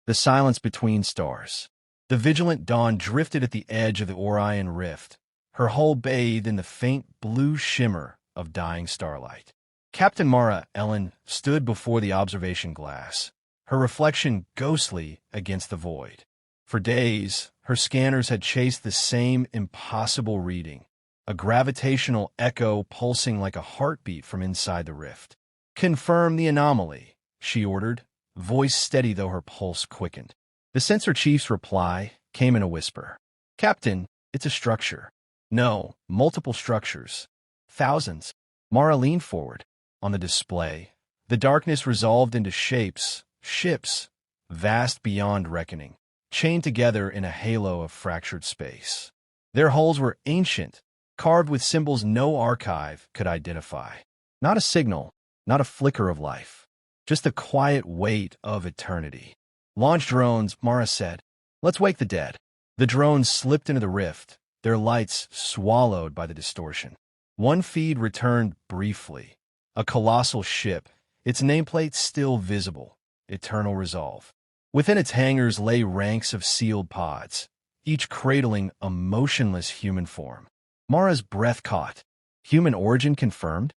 the silence between stars. The vigilant dawn drifted at the edge of the Orion Rift, her hull bathed in the faint blue shimmer of dying starlight. Captain Mara Ellan stood before the observation glass, her reflection ghostly against the void. For days, her scanners had chased the same impossible reading, a gravitational echo pulsing like a heartbeat from inside the rift. "Confirm the anomaly," she ordered, voice steady though her pulse quickened. The sensor chief's reply came in a whisper. "Captain, it's a structure." "No, multiple structures. Thousands." Mara leaned forward. On the display, the darkness resolved into shapes, ships, vast beyond reckoning, chained together in a halo of fractured space. Their hulls were ancient, carved with symbols no archive could identify. Not a signal, not a flicker of life, just the quiet weight of eternity. "Launch drones," Mara said. "Let's wake the dead." The drones slipped into the rift, their lights swallowed by the distortion. One feed returned briefly. A colossal ship, its nameplate still visible, Eternal Resolve. Within its hangars lay ranks of sealed pods, each cradling a motionless human form. Mara's breath caught. "Human origin confirmed?"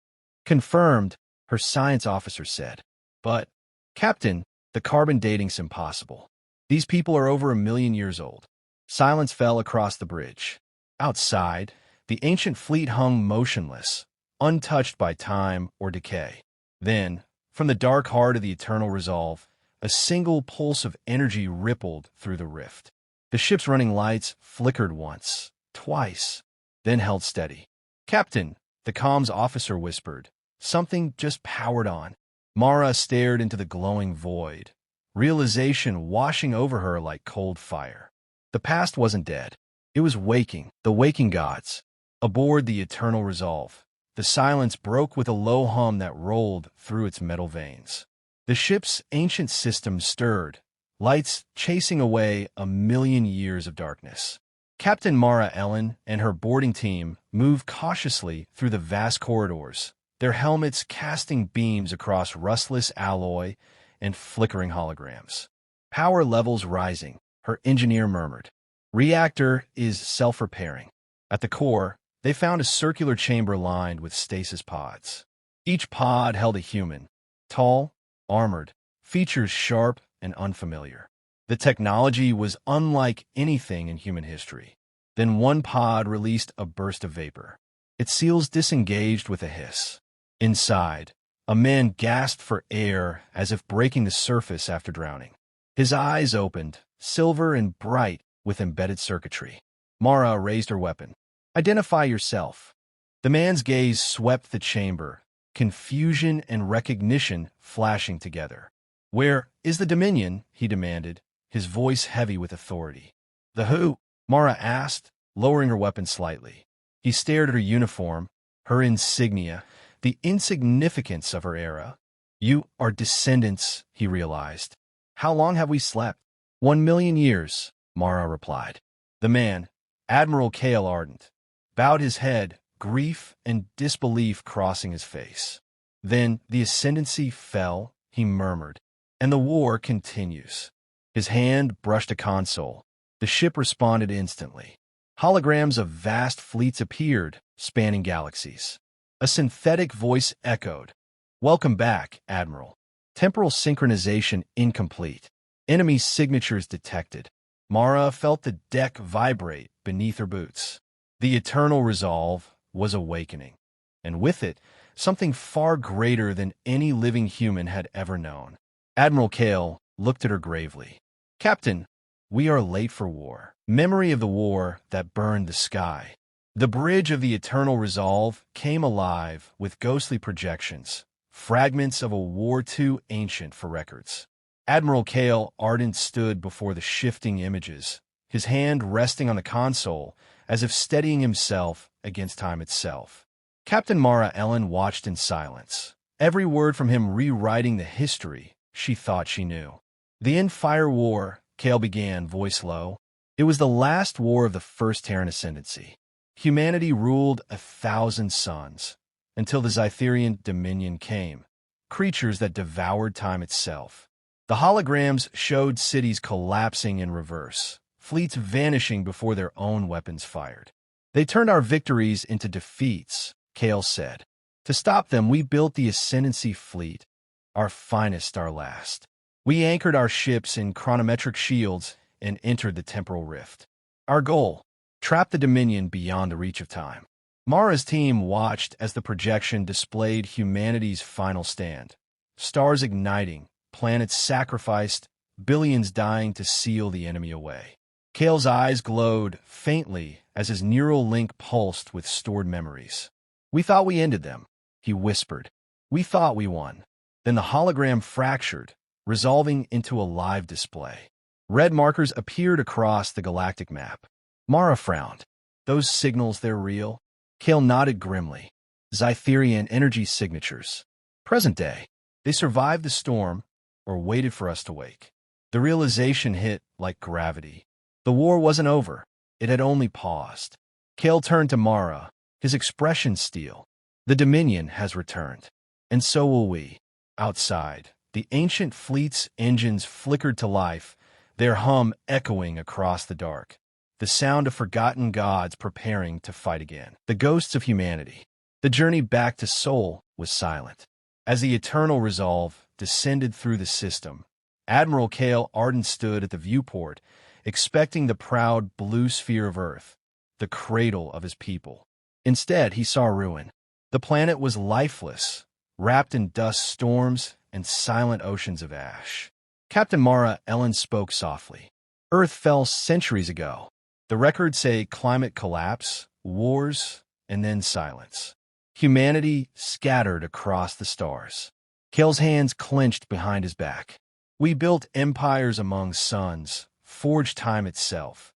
"Confirmed," her science officer said. "But, Captain, the carbon dating's impossible. These people are over 1,000,000 years old." Silence fell across the bridge. Outside, the ancient fleet hung motionless, untouched by time or decay. Then, from the dark heart of the Eternal Resolve, a single pulse of energy rippled through the rift. The ship's running lights flickered once, twice, then held steady. "Captain," the comms officer whispered, "something just powered on." Mara stared into the glowing void, realization washing over her like cold fire. The past wasn't dead. It was waking, the waking gods. Aboard the Eternal Resolve, the silence broke with a low hum that rolled through its metal veins. The ship's ancient system stirred, lights chasing away 1,000,000 years of darkness. Captain Mara Ellan and her boarding team moved cautiously through the vast corridors, their helmets casting beams across rustless alloy and flickering holograms. "Power levels rising," her engineer murmured. "Reactor is self-repairing." At the core, they found a circular chamber lined with stasis pods. Each pod held a human, tall, armored, features sharp and unfamiliar. The technology was unlike anything in human history. Then one pod released a burst of vapor. Its seals disengaged with a hiss. Inside, a man gasped for air as if breaking the surface after drowning. His eyes opened, silver and bright with embedded circuitry. Mara raised her weapon. "Identify yourself." The man's gaze swept the chamber, confusion and recognition flashing together. "Where is the Dominion?" he demanded, his voice heavy with authority. "The who?" Mara asked, lowering her weapon slightly. He stared at her uniform, her insignia, the insignificance of her era. "You are descendants," he realized. "How long have we slept?" 1,000,000 years, Mara replied. The man, Admiral Kael Ardent, bowed his head, grief and disbelief crossing his face. "Then the Ascendancy fell," he murmured, "and the war continues." His hand brushed a console. The ship responded instantly. Holograms of vast fleets appeared, spanning galaxies. A synthetic voice echoed, "Welcome back, Admiral." Temporal synchronization incomplete. Enemy signatures detected. Mara felt the deck vibrate beneath her boots. The Eternal Resolve was awakening, and with it, something far greater than any living human had ever known. Admiral Kael looked at her gravely. "Captain, we are late for war." Memory of the war that burned the sky. The bridge of the Eternal Resolve came alive with ghostly projections, fragments of a war too ancient for records. Admiral Kael Ardent stood before the shifting images, his hand resting on the console as if steadying himself against time itself. Captain Mara Ellan watched in silence, every word from him rewriting the history she thought she knew. "The End-Fire War," Kael began, voice low. "It was the last war of the First Terran Ascendancy. Humanity ruled 1,000 suns, until the Xytherion Dominion came, creatures that devoured time itself. The holograms showed cities collapsing in reverse, fleets vanishing before their own weapons fired. They turned our victories into defeats, Kael said. To stop them, we built the Ascendancy Fleet, our finest, our last. We anchored our ships in chronometric shields and entered the temporal rift. Our goal: trap the Dominion beyond the reach of time. Mara's team watched as the projection displayed humanity's final stand. Stars igniting, planets sacrificed, billions dying to seal the enemy away. Kael's eyes glowed faintly as his neural link pulsed with stored memories. "We thought we ended them," he whispered. "We thought we won." Then the hologram fractured, resolving into a live display. Red markers appeared across the galactic map. Mara frowned. "Those signals, they're real?" Kael nodded grimly. "Xytherion energy signatures. Present day. They survived the storm, or waited for us to wake." The realization hit like gravity. The war wasn't over. It had only paused. Kael turned to Mara, his expression steel. "The Dominion has returned. And so will we." Outside, the ancient fleet's engines flickered to life, their hum echoing across the dark. The sound of forgotten gods preparing to fight again. The ghosts of humanity. The journey back to Sol was silent. As the eternal resolve descended through the system, Admiral Kael Ardent stood at the viewport, expecting the proud blue sphere of Earth, the cradle of his people. Instead, he saw ruin. The planet was lifeless, wrapped in dust storms and silent oceans of ash. Captain Mara Ellan spoke softly. "Earth fell centuries ago. The records say climate collapse, wars, and then silence. Humanity scattered across the stars." Kael's hands clenched behind his back. "We built empires among suns, forged time itself.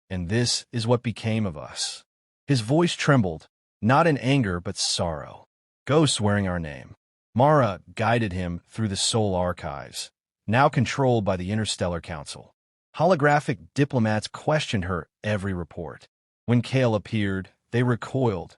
And this is what became of us." His voice trembled, not in anger but sorrow. "Ghosts wearing our name." Mara guided him through the Sol archives, now controlled by the Interstellar Council. Holographic diplomats questioned her every report. When Kael appeared, they recoiled,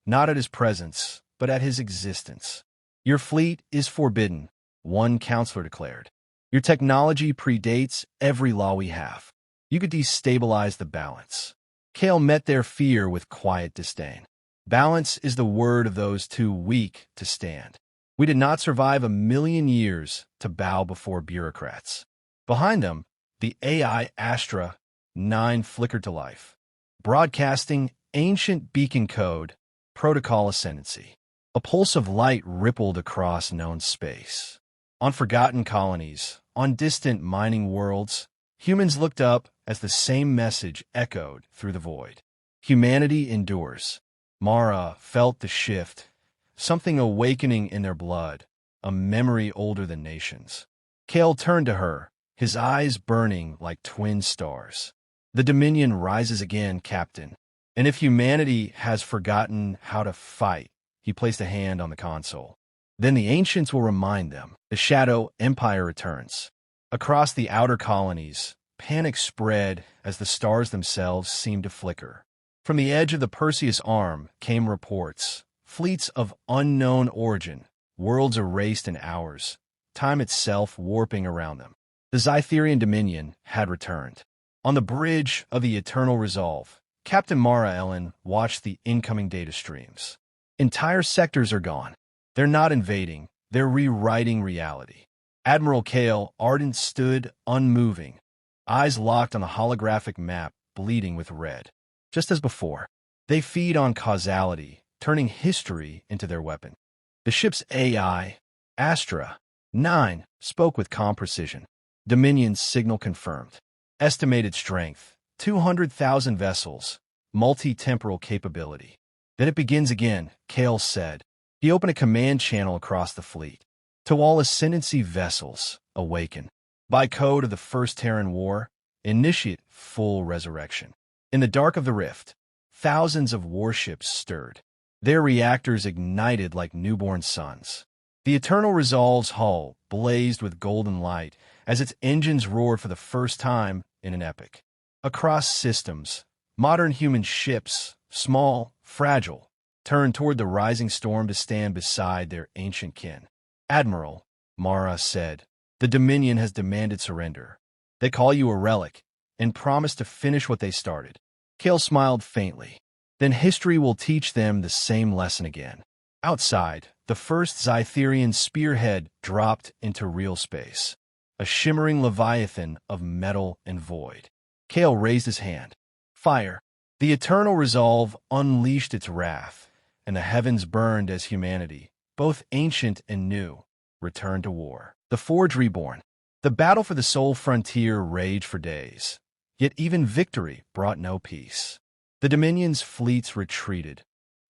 not at his presence, but at his existence. "Your fleet is forbidden," one counselor declared. "Your technology predates every law we have. You could destabilize the balance." Kael met their fear with quiet disdain. "Balance is the word of those too weak to stand. We did not survive 1,000,000 years to bow before bureaucrats." Behind them, the AI Astra 9 flickered to life, broadcasting ancient beacon code, protocol ascendancy. A pulse of light rippled across known space. On forgotten colonies, on distant mining worlds, humans looked up as the same message echoed through the void. Humanity endures. Mara felt the shift, something awakening in their blood, a memory older than nations. Kael turned to her, his eyes burning like twin stars. "The Dominion rises again, Captain. And if humanity has forgotten how to fight," he placed a hand on the console, "then the ancients will remind them." The Shadow Empire returns. Across the outer colonies, panic spread as the stars themselves seemed to flicker. From the edge of the Perseus Arm came reports, fleets of unknown origin, worlds erased in hours, time itself warping around them. The Xytherion Dominion had returned. On the bridge of the Eternal Resolve, Captain Mara Ellan watched the incoming data streams. Entire sectors are gone. They're not invading, they're rewriting reality. Admiral Kael Ardent stood unmoving, eyes locked on the holographic map bleeding with red. Just as before, they feed on causality, turning history into their weapon. The ship's AI, Astra 9, spoke with calm precision. Dominion's signal confirmed. Estimated strength, 200,000 vessels, multi-temporal capability. "Then it begins again," Kael said. He opened a command channel across the fleet. "To all Ascendancy vessels, awaken. By code of the First Terran War, initiate full resurrection." In the dark of the rift, thousands of warships stirred. Their reactors ignited like newborn suns. The Eternal Resolve's hull blazed with golden light as its engines roared for the first time in an epoch. Across systems, modern human ships, small, fragile, turned toward the rising storm to stand beside their ancient kin. "Admiral," Mara said, The Dominion has demanded surrender. They call you a relic and promise to finish what they started. Kael smiled faintly. Then history will teach them the same lesson again. Outside, the first Xytherion spearhead dropped into real space, a shimmering leviathan of metal and void. Kael raised his hand. Fire. The eternal resolve unleashed its wrath, and the heavens burned as humanity, both ancient and new, returned to war. The Forge reborn. The battle for the sole frontier raged for days, yet even victory brought no peace. The Dominion's fleets retreated,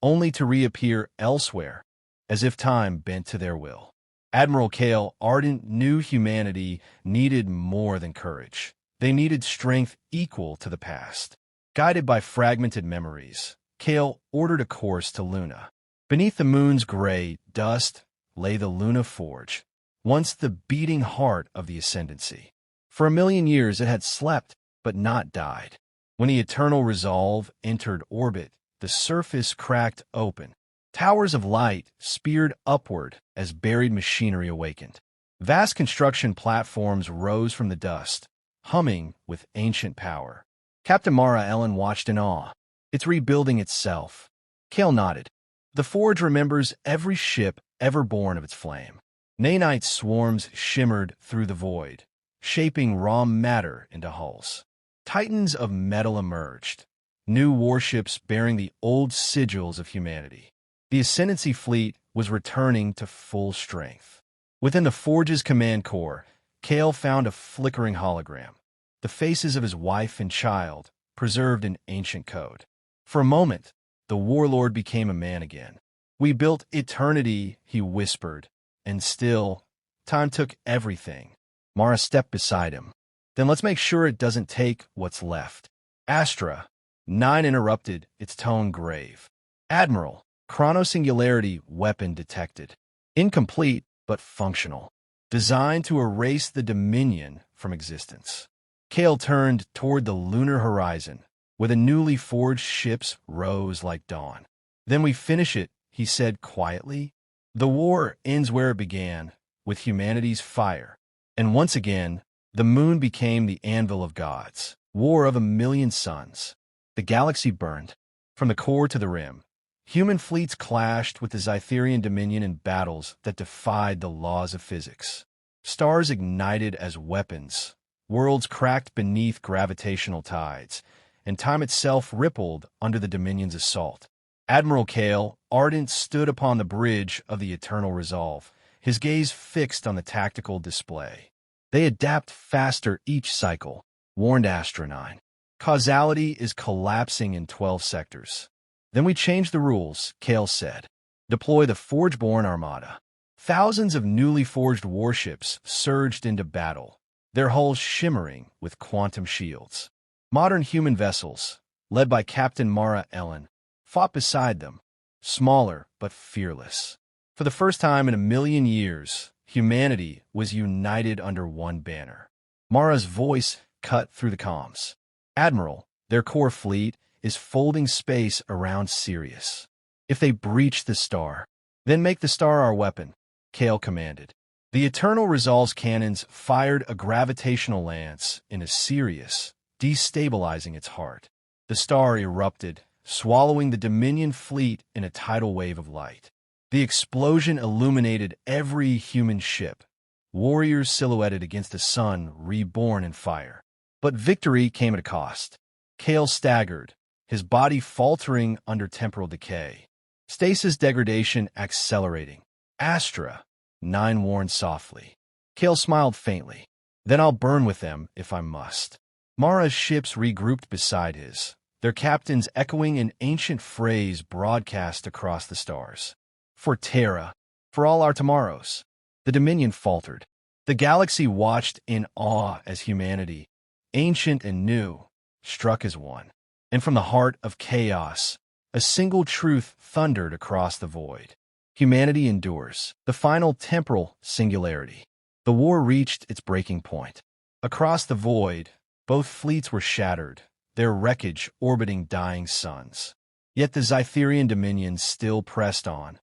only to reappear elsewhere, as if time bent to their will. Admiral Kael Ardent knew humanity needed more than courage. They needed strength equal to the past. Guided by fragmented memories, Kael ordered a course to Luna. Beneath the moon's gray dust lay the Luna Forge, once the beating heart of the Ascendancy. For 1,000,000 years it had slept, but not died. When the eternal resolve entered orbit, the surface cracked open. Towers of light speared upward as buried machinery awakened. Vast construction platforms rose from the dust, humming with ancient power. Captain Mara Ellan watched in awe. It's rebuilding itself. Kael nodded. The Forge remembers every ship ever born of its flame. Nanite swarms shimmered through the void, shaping raw matter into hulls. Titans of metal emerged, new warships bearing the old sigils of humanity. The Ascendancy Fleet was returning to full strength. Within the Forge's command core, Kael found a flickering hologram, the faces of his wife and child, preserved in ancient code. For a moment, the warlord became a man again. We built eternity, he whispered, and still, time took everything. Mara stepped beside him. Then let's make sure it doesn't take what's left. Astra. 9 interrupted, its tone grave. Admiral. Chronosingularity weapon detected. Incomplete, but functional. Designed to erase the Dominion from existence. Kael turned toward the lunar horizon, where the newly forged ships rose like dawn. Then we finish it, he said quietly. The war ends where it began, with humanity's fire. And once again, the moon became the anvil of gods. War of 1,000,000 suns. The galaxy burned, from the core to the rim. Human fleets clashed with the Xytherion Dominion in battles that defied the laws of physics. Stars ignited as weapons, worlds cracked beneath gravitational tides, and time itself rippled under the Dominion's assault. Admiral Kael Ardent stood upon the bridge of the eternal resolve, his gaze fixed on the tactical display. They adapt faster each cycle, warned Astra 9. Causality is collapsing in 12 sectors. Then we change the rules, Kael said. Deploy the Forge-born Armada. Thousands of newly forged warships surged into battle, their hulls shimmering with quantum shields. Modern human vessels, led by Captain Mara Ellan, fought beside them, smaller but fearless. For the first time in 1,000,000 years, humanity was united under one banner. Mara's voice cut through the comms. Admiral, their core fleet is folding space around Sirius. If they breach the star, then make the star our weapon, Kael commanded. The Eternal Resolve's cannons fired a gravitational lance into Sirius, destabilizing its heart. The star erupted, swallowing the Dominion fleet in a tidal wave of light. The explosion illuminated every human ship, warriors silhouetted against a sun reborn in fire. But victory came at a cost. Kael staggered, his body faltering under temporal decay. Stasis degradation accelerating. Astra, 9 warned softly. Kael smiled faintly. Then I'll burn with them if I must. Mara's ships regrouped beside his, their captains echoing an ancient phrase broadcast across the stars. For Terra, for all our tomorrows. The Dominion faltered. The galaxy watched in awe as humanity, ancient and new, struck as one. And from the heart of chaos, a single truth thundered across the void. Humanity endures. The final temporal singularity. The war reached its breaking point. Across the void, both fleets were shattered, their wreckage orbiting dying suns. Yet the Xytherion Dominion still pressed on,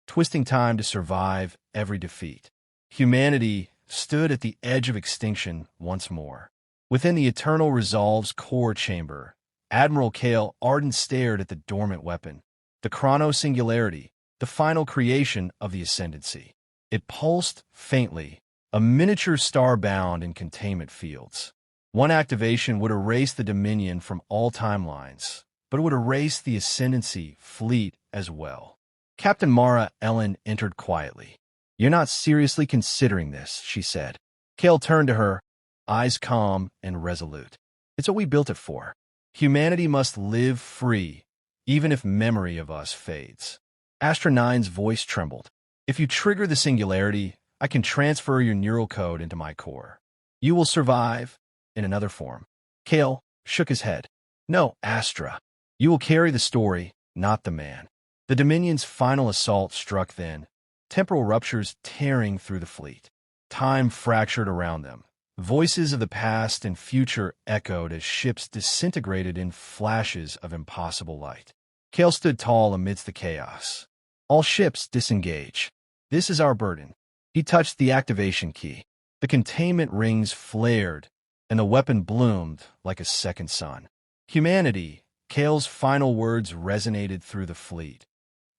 twisting time to survive every defeat. Humanity, stood at the edge of extinction once more. Within the Eternal Resolve's core chamber, Admiral Kael Ardent stared at the dormant weapon, the chrono-singularity, the final creation of the Ascendancy. It pulsed faintly, a miniature star bound in containment fields. One activation would erase the Dominion from all timelines, but it would erase the Ascendancy Fleet as well. Captain Mara Ellan entered quietly. "You're not seriously considering this," she said. Kael turned to her, eyes calm and resolute. "It's what we built it for. Humanity must live free, even if memory of us fades." Astra 9's voice trembled. "If you trigger the singularity, I can transfer your neural code into my core. You will survive in another form." Kael shook his head. "No, Astra. You will carry the story, not the man." The Dominion's final assault struck then, temporal ruptures tearing through the fleet. Time fractured around them. Voices of the past and future echoed as ships disintegrated in flashes of impossible light. Kael stood tall amidst the chaos. "All ships disengage. This is our burden." He touched the activation key. The containment rings flared, and the weapon bloomed like a second sun. "Humanity," Kael's final words resonated through the fleet.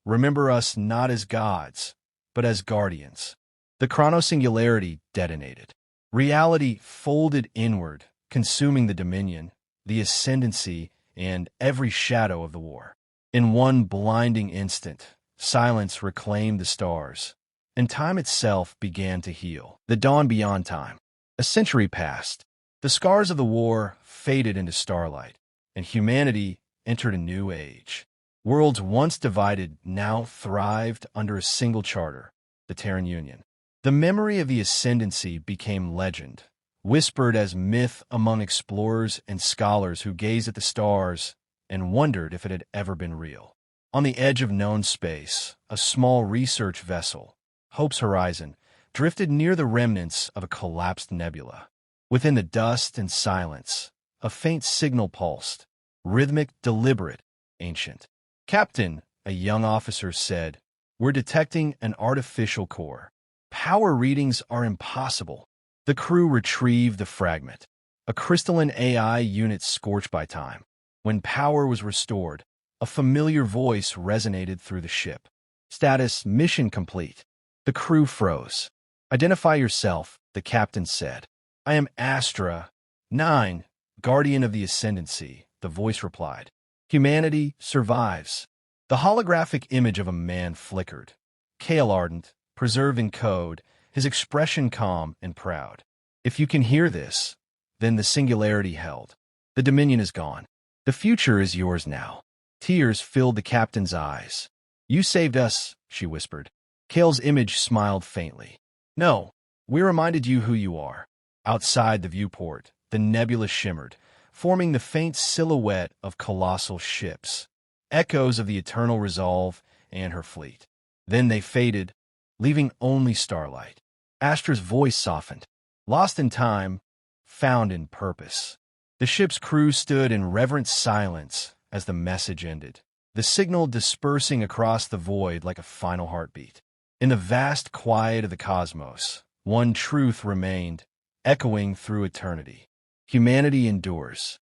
"Remember us not as gods, but as guardians." The chrono-singularity detonated. Reality folded inward, consuming the Dominion, the Ascendancy, and every shadow of the war. In one blinding instant, silence reclaimed the stars, and time itself began to heal. The dawn beyond time. A century passed. The scars of the war faded into starlight, and humanity entered a new age. Worlds once divided now thrived under a single charter, the Terran Union. The memory of the Ascendancy became legend, whispered as myth among explorers and scholars who gazed at the stars and wondered if it had ever been real. On the edge of known space, a small research vessel, Hope's Horizon, drifted near the remnants of a collapsed nebula. Within the dust and silence, a faint signal pulsed, rhythmic, deliberate, ancient. "Captain," a young officer said, "we're detecting an artificial core. Power readings are impossible." The crew retrieved the fragment, a crystalline AI unit scorched by time. When power was restored, a familiar voice resonated through the ship. "Status: mission complete." The crew froze. "Identify yourself," the captain said. "I am Astra 9, Guardian of the Ascendancy," the voice replied. "Humanity survives." The holographic image of a man flickered. Kael Ardent, preserved in code, his expression calm and proud. "If you can hear this, then the singularity held. The Dominion is gone. The future is yours now." Tears filled the captain's eyes. "You saved us," she whispered. Kael's image smiled faintly. "No, we reminded you who you are." Outside the viewport, the nebula shimmered, forming the faint silhouette of colossal ships, echoes of the Eternal Resolve and her fleet. Then they faded, leaving only starlight. Astra's voice softened. "Lost in time, found in purpose." The ship's crew stood in reverent silence as the message ended, the signal dispersing across the void like a final heartbeat. In the vast quiet of the cosmos, one truth remained, echoing through eternity. Humanity endures.